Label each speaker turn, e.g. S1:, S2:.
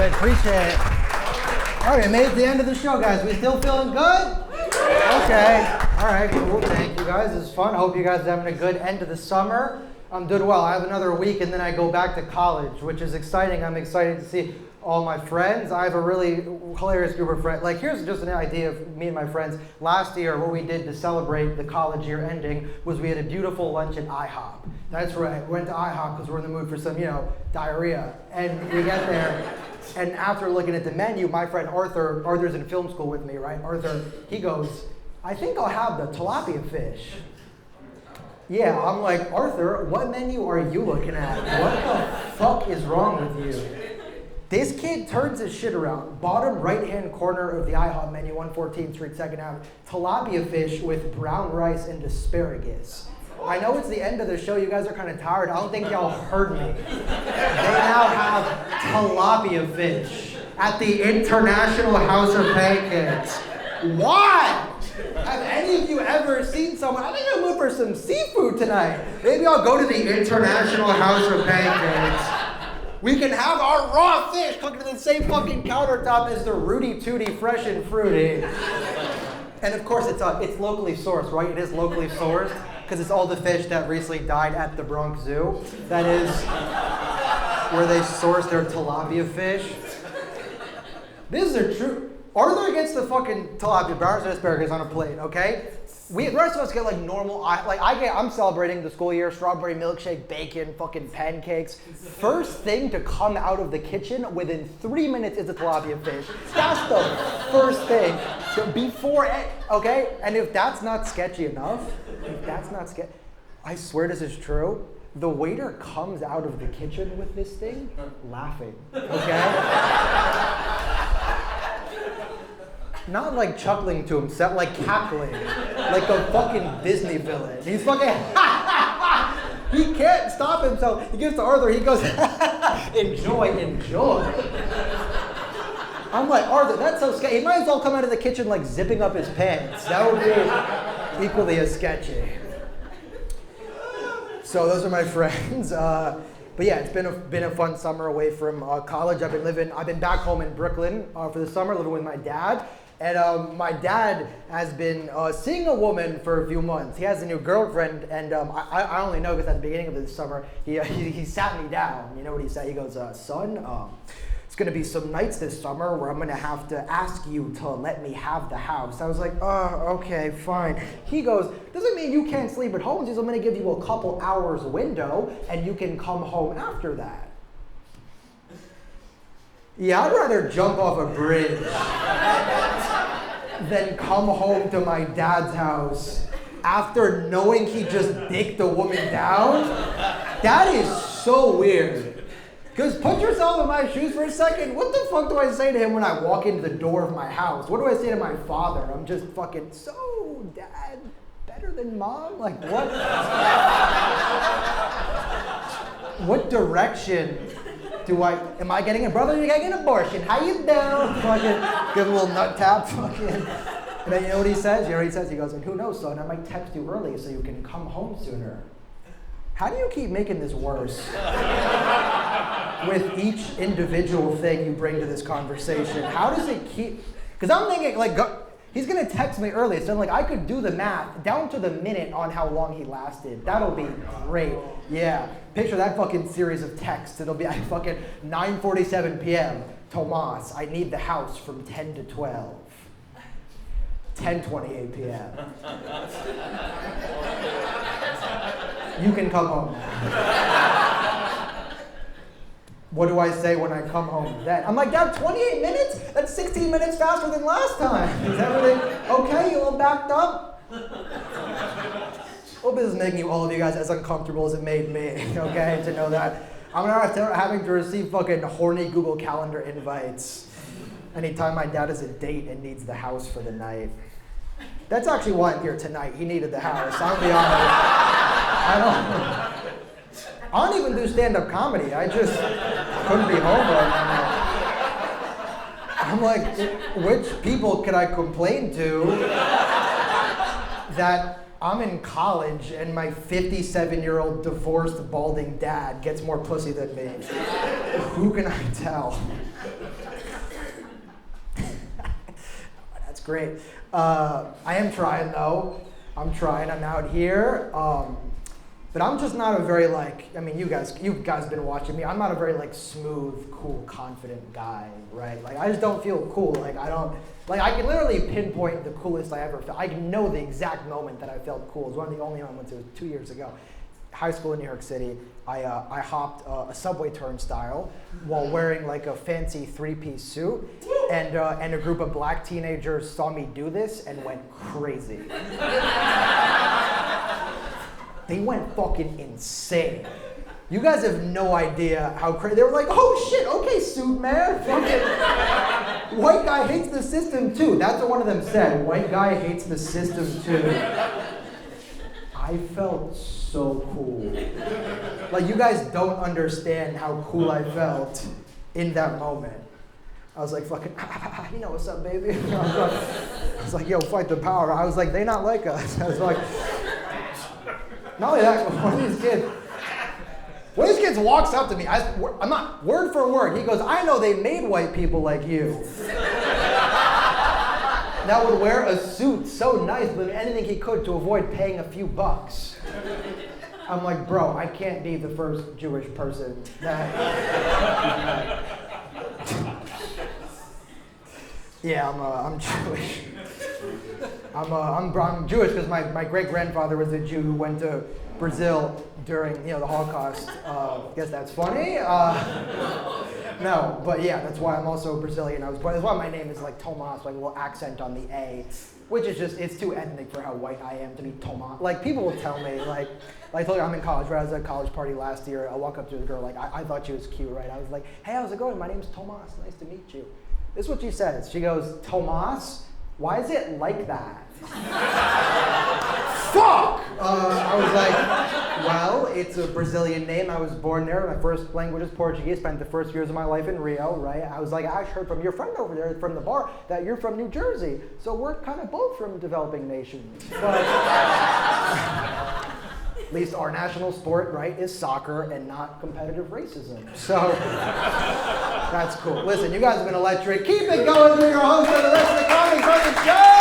S1: it, appreciate it. All right, we made it to the end of the show, guys. We still feeling good? Okay, all right, cool, thank you guys. This is fun. I hope you guys are having a good end of the summer. I'm doing well. I have another week and then I go back to college, which is exciting. I'm excited to see all my friends. I have a really hilarious group of friends. Like, here's just an idea of me and my friends. Last year, what we did to celebrate the college year ending was we had a beautiful lunch at IHOP. That's right. We went to IHOP because we're in the mood for some, diarrhea. And we get there, and after looking at the menu, my friend Arthur's in film school with me, right? Arthur, he goes, I think I'll have the tilapia fish. Yeah, I'm like, Arthur, what menu are you looking at? What the fuck is wrong with you? This kid turns his shit around. Bottom right-hand corner of the IHOP menu, 114th Street, 2nd Ave. Tilapia fish with brown rice and asparagus. I know it's the end of the show. You guys are kind of tired. I don't think y'all heard me. They now have tilapia fish at the International House of Pancakes. Why? Have any of you ever seen someone? I think I'm looking for some seafood tonight. Maybe I'll go to the International House of Pancakes. We can have our raw fish cooked to the same fucking countertop as the Rudy Tooty Fresh and Fruity. And of course it's locally sourced, right? It is locally sourced because it's all the fish that recently died at the Bronx Zoo. That is where they source their tilapia fish. This is a true. Arthur gets the fucking tilapia, brown rice and asparagus on a plate, okay? The rest of us get like normal, I'm celebrating the school year, strawberry milkshake, bacon, fucking pancakes. First thing to come out of the kitchen within 3 minutes is the tilapia fish. That's the first thing. Okay? And if that's not sketchy enough, I swear this is true, the waiter comes out of the kitchen with this thing laughing, okay? Not like chuckling to himself, like cackling, like a fucking Disney villain. He's fucking, he can't stop himself. He gives to Arthur, he goes, enjoy. I'm like, Arthur, that's so sketchy. He might as well come out of the kitchen like zipping up his pants. That would be equally as sketchy. So those are my friends. But yeah, it's been a fun summer away from college. I've been back home in Brooklyn for the summer, living with my dad. And my dad has been seeing a woman for a few months. He has a new girlfriend, and I only know because at the beginning of this summer, he sat me down. You know what he said? He goes, son, it's gonna be some nights this summer where I'm gonna have to ask you to let me have the house. I was like, okay, fine. He goes, doesn't mean you can't sleep at home. He says, I'm gonna give you a couple hours window, and you can come home after that. Yeah, I'd rather jump off a bridge than come home to my dad's house after knowing he just dicked a woman down. That is so weird. Because put yourself in my shoes for a second. What the fuck do I say to him when I walk into the door of my house? What do I say to my father? I'm just fucking, so dad, better than mom? Like what? What direction? Am I getting a brother? You're getting an abortion. How you doing? Fucking give him a little nut tap. Fucking. And then you know what he says? You know what he says? He goes, and who knows, son? I might text you early so you can come home sooner. How do you keep making this worse with each individual thing you bring to this conversation? How does it keep? Because I'm thinking like, he's gonna text me early, so I'm like, I could do the math down to the minute on how long he lasted. That'll be great. Yeah. Picture that fucking series of texts. It'll be at fucking 9:47 p.m. Tomás, I need the house from 10 to 12. 10:28 p.m. You can come home now. What do I say when I come home then? I'm like, Dad, 28 minutes? That's 16 minutes faster than last time. Is everything okay? You all backed up? Hope this is making all of you guys as uncomfortable as it made me, okay, to know that. I'm having to receive fucking horny Google Calendar invites anytime my dad has a date and needs the house for the night. That's actually why I'm here tonight. He needed the house. I'll be honest. I don't even do stand-up comedy. I just couldn't be home right now. I'm like, which people could I complain to that I'm in college and my 57-year-old divorced balding dad gets more pussy than me? Who can I tell? great. I am trying though. I'm out here. But I'm just not a very you guys been watching me. I'm not a very smooth, cool, confident guy, right? I just don't feel cool. I can literally pinpoint the coolest I ever felt. I can know the exact moment that I felt cool. It was one of the only moments. It was 2 years ago. High school in New York City. I hopped a subway turnstile while wearing a fancy 3-piece suit, and a group of black teenagers saw me do this and went crazy. They went fucking insane. You guys have no idea how crazy. They were like, oh shit, okay, suit man. Fucking white guy hates the system too. That's what one of them said. White guy hates the system too. I felt so cool. You guys don't understand how cool I felt in that moment. I was like, fucking, you know what's up, baby? I was like, yo, fight the power. I was like, they not like us. I was like, not only that, one of these kids walks up to me. I'm not, word for word. He goes, I know they made white people like you. That would wear a suit so nice, but anything he could to avoid paying a few bucks. I'm like, bro, I can't be the first Jewish person that... Yeah, I'm Jewish. I'm Jewish because my great-grandfather was a Jew who went to Brazil during the Holocaust. Guess that's funny. No, but yeah, that's why I'm also Brazilian. That's why my name is Tomás, a little accent on the A, which is just, it's too ethnic for how white I am to be Tomás. People will tell me, I told you I'm in college, right? I was at a college party last year. I walk up to the girl, I thought she was cute, right? I was like, hey, how's it going? My name's Tomás, nice to meet you. This is what she says. She goes, Tomás, why is it like that? Fuck! I was like, well, it's a Brazilian name. I was born there. My first language is Portuguese. Spent the first years of my life in Rio, right? I was like, I heard from your friend over there from the bar that you're from New Jersey. So we're kind of both from developing nations. But at least our national sport, right, is soccer and not competitive racism. So that's cool. Listen, you guys have been electric. Keep it going. You're your host of the Rest of the Comedy Brothers Show.